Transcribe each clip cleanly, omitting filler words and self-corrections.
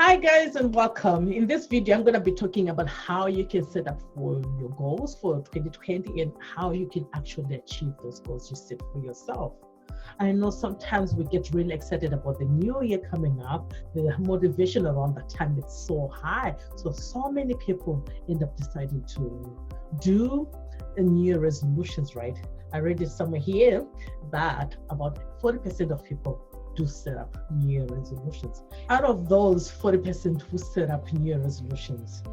Hi guys and welcome. In this video, I'm going to be talking about how you can set up for your goals for 2020 and how you can actually achieve those goals you set for yourself. I know sometimes we get really excited about the new year coming up. The motivation around that time is so high. So many people end up deciding to do a New Year resolutions, right? I read it somewhere here that about 40% of people do set up New Year resolutions. Out of those 40% who set up New Year resolutions,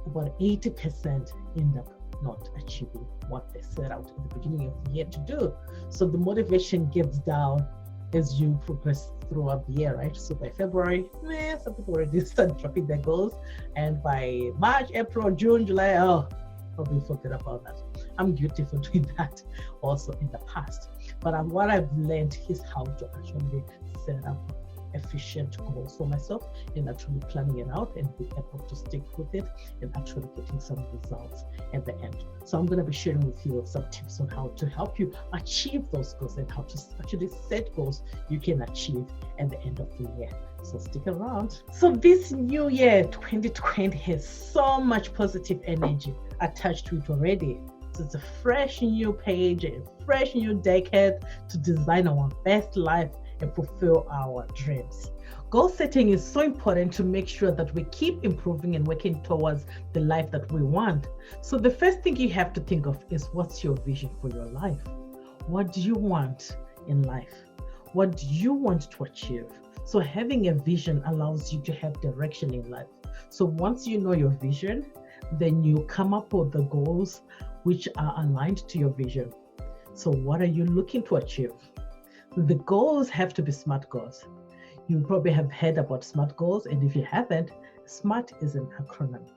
about 80% end up not achieving what they set out at the beginning of the year to do. So the motivation gets down as you progress throughout the year, right? So by February, some people already start dropping their goals. And by March, April, June, July, probably forget about that. I'm guilty for doing that also in the past. But what I've learned is how to actually set up efficient goals for myself and actually planning it out and be able to stick with it and actually getting some results at the end. So I'm going to be sharing with you some tips on how to help you achieve those goals and how to actually set goals you can achieve at the end of the year. So stick around. So this new year 2020 has so much positive energy attached to it already. So it's a fresh new page, a fresh new decade to design our best life and fulfill our dreams. Goal setting is so important to make sure that we keep improving and working towards the life that we want. So the first thing you have to think of is, what's your vision for your life? What do you want in life? What do you want to achieve? So having a vision allows you to have direction in life. So once you know your vision, then you come up with the goals which are aligned to your vision. So what are you looking to achieve? The goals have to be SMART goals. You probably have heard about SMART goals, and if you haven't, SMART is an acronym.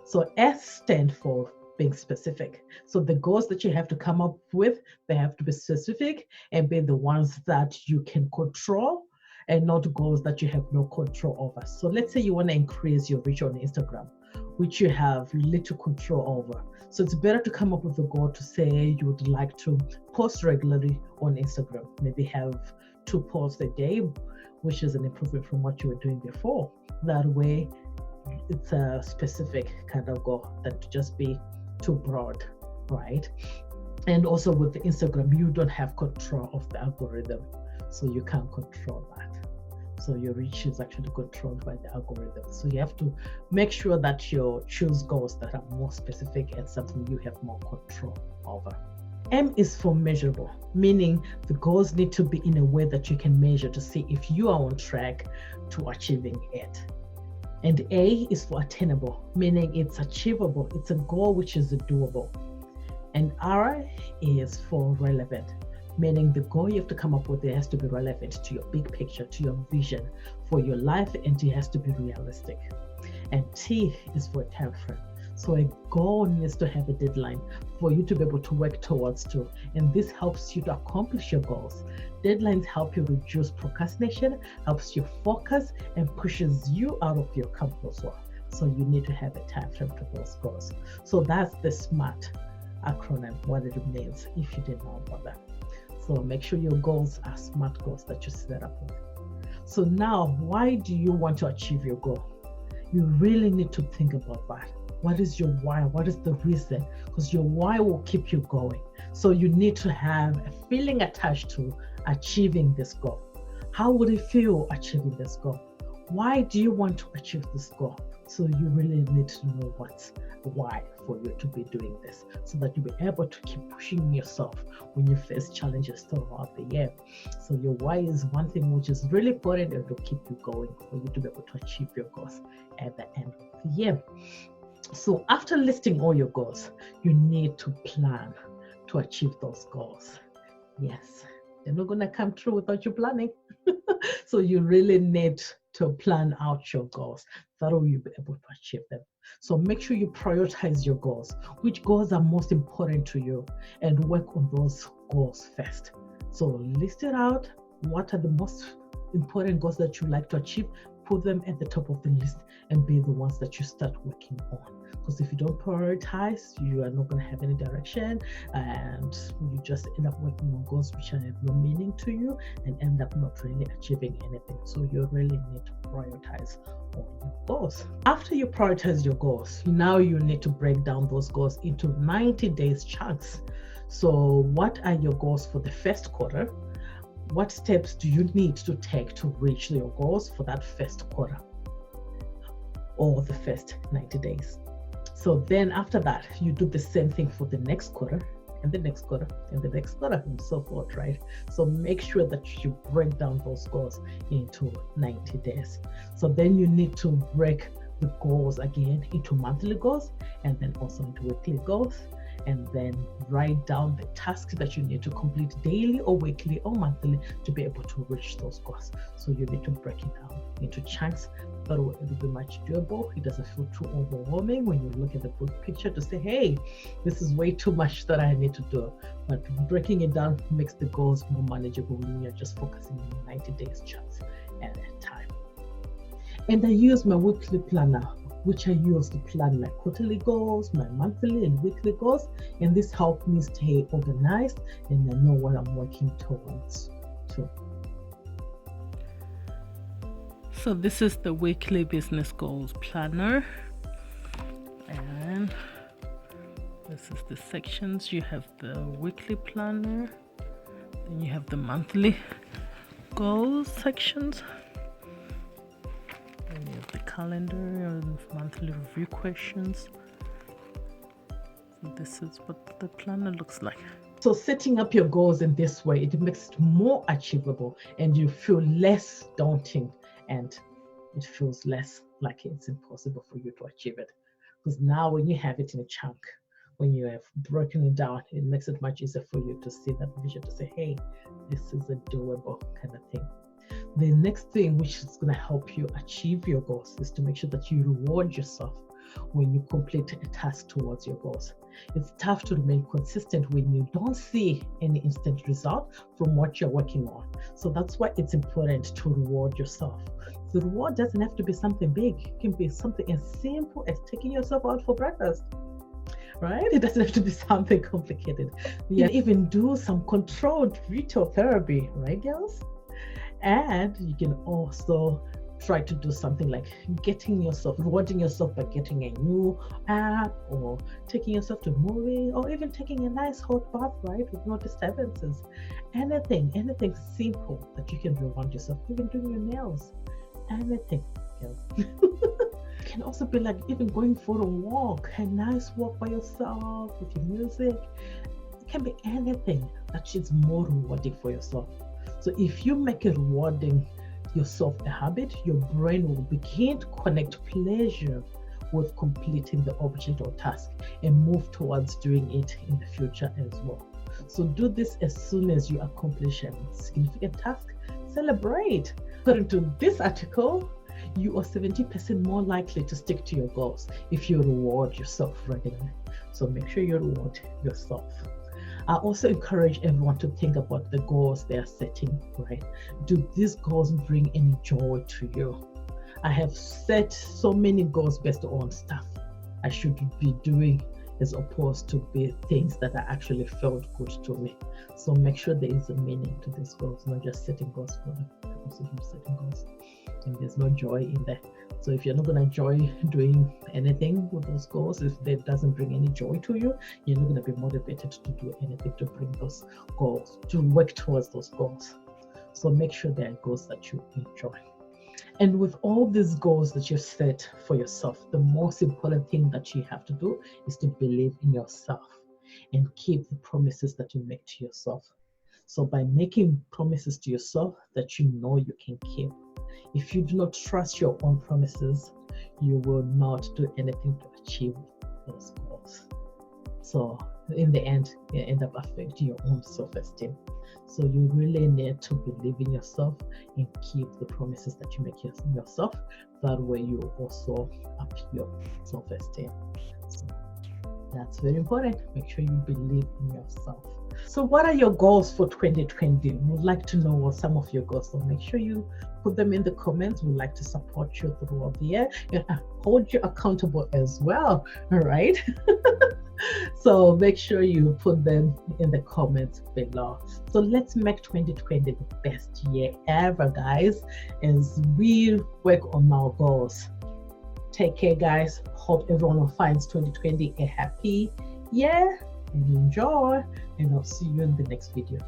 So S stands for being specific. So the goals that you have to come up with, they have to be specific and be the ones that you can control and not goals that you have no control over. So let's say you want to increase your reach on Instagram, which you have little control over. So it's better to come up with a goal to say you would like to post regularly on Instagram. Maybe have 2 posts a day, which is an improvement from what you were doing before. That way, it's a specific kind of goal than to just be too broad, right? And also with the Instagram, you don't have control of the algorithm, so you can't control that. So your reach is actually controlled by the algorithm. So you have to make sure that you choose goals that are more specific and something you have more control over. M is for measurable, meaning the goals need to be in a way that you can measure to see if you are on track to achieving it. And A is for attainable, meaning it's achievable. It's a goal which is doable. And R is for relevant, meaning the goal you have to come up with, it has to be relevant to your big picture, to your vision for your life, and it has to be realistic. And T is for time frame. So a goal needs to have a deadline for you to be able to work towards to, and this helps you to accomplish your goals. Deadlines help you reduce procrastination, helps you focus, and pushes you out of your comfort zone. So you need to have a time frame to those goals. So that's the SMART acronym, what it means, if you didn't know about that. So make sure your goals are SMART goals that you set up with. So now, why do you want to achieve your goal? You really need to think about that. What is your why? What is the reason? Because your why will keep you going. So you need to have a feeling attached to achieving this goal. How would it feel achieving this goal? Why do you want to achieve this goal? So you really need to know what's why for you to be doing this, so that you'll be able to keep pushing yourself when you face challenges throughout the year. So your why is one thing which is really important and will keep you going for you to be able to achieve your goals at the end of the year. So after listing all your goals, you need to plan to achieve those goals. Yes, they're not going to come true without you planning. So you really need to plan out your goals. That way you'll be able to achieve them. So make sure you prioritize your goals. Which goals are most important to you, and work on those goals first. So list it out. What are the most important goals that you like to achieve? put them at the top of the list and be the ones that you start working on. Because if you don't prioritize, you are not going to have any direction, and you just end up working on goals which have no meaning to you and end up not really achieving anything. So you really need to prioritize on your goals. After you prioritize your goals, now you need to break down those goals into 90 days chunks. So what are your goals for the first quarter? What steps do you need to take to reach your goals for that first quarter or the first 90 days? So then after that, you do the same thing for the next quarter and the next quarter and the next quarter and so forth, right? So make sure that you break down those goals into 90 days. So then you need to break the goals again into monthly goals and then also into weekly goals, and then write down the tasks that you need to complete daily or weekly or monthly to be able to reach those goals. So you need to break it down into chunks. That way it will be much doable. It doesn't feel too overwhelming when you look at the big picture to say, hey, this is way too much that I need to do. But breaking it down makes the goals more manageable when you're just focusing on 90 days chunks at a time. And I use my weekly planner, which I use to plan my quarterly goals, my monthly and weekly goals, and this helps me stay organized and I know what I'm working towards too. So this is the weekly business goals planner, and this is the sections. You have the weekly planner, then you have the monthly goals sections, and you have the calendar and monthly review questions. So this is what the planner looks like. So setting up your goals in this way, it makes it more achievable and you feel less daunting and it feels less like it's impossible for you to achieve it. Because now when you have it in a chunk, when you have broken it down, it makes it much easier for you to see that vision, to say, hey, this is a doable kind of thing. The next thing which is going to help you achieve your goals is to make sure that you reward yourself when you complete a task towards your goals. It's tough to remain consistent when you don't see any instant result from what you're working on. So that's why it's important to reward yourself. The reward doesn't have to be something big. It can be something as simple as taking yourself out for breakfast, right? It doesn't have to be something complicated. You can even do some controlled retail therapy, right, girls? And you can also try to do something like rewarding yourself by getting a new app, or taking yourself to a movie, or even taking a nice hot bath, right, with no disturbances. Anything simple that you can reward yourself, even doing your nails, anything. It can also be like even going for a walk, a nice walk by yourself with your music. It can be anything that is more rewarding for yourself. So if you make it rewarding yourself a habit, your brain will begin to connect pleasure with completing the object or task and move towards doing it in the future as well. So do this as soon as you accomplish a significant task. Celebrate. According to this article, you are 70% more likely to stick to your goals if you reward yourself regularly. So make sure you reward yourself. I also encourage everyone to think about the goals they are setting, right? Do these goals bring any joy to you? I have set so many goals based on stuff I should be doing as opposed to be things that I actually felt good to me. So make sure there is a meaning to these goals, not just setting goals for the purpose of setting goals. And there's no joy in there. So if you're not going to enjoy doing anything with those goals, if that doesn't bring any joy to you, you're not going to be motivated to do anything to bring those goals, to work towards those goals. So make sure there are goals that you enjoy. And with all these goals that you've set for yourself, the most important thing that you have to do is to believe in yourself and keep the promises that you make to yourself. So by making promises to yourself that you know you can keep, if you do not trust your own promises, you will not do anything to achieve those goals. So in the end, you end up affecting your own self-esteem. So you really need to believe in yourself and keep the promises that you make yourself. That way you also up your self-esteem. So that's very important. Make sure you believe in yourself. So what are your goals for 2020? We'd like to know what some of your goals. So make sure you put them in the comments. We'd like to support you throughout the year and hold you accountable as well. All right. So make sure you put them in the comments below. So let's make 2020 the best year ever, guys, as we work on our goals. Take care, guys. Hope everyone finds 2020 a happy year and enjoy. And I'll see you in the next video.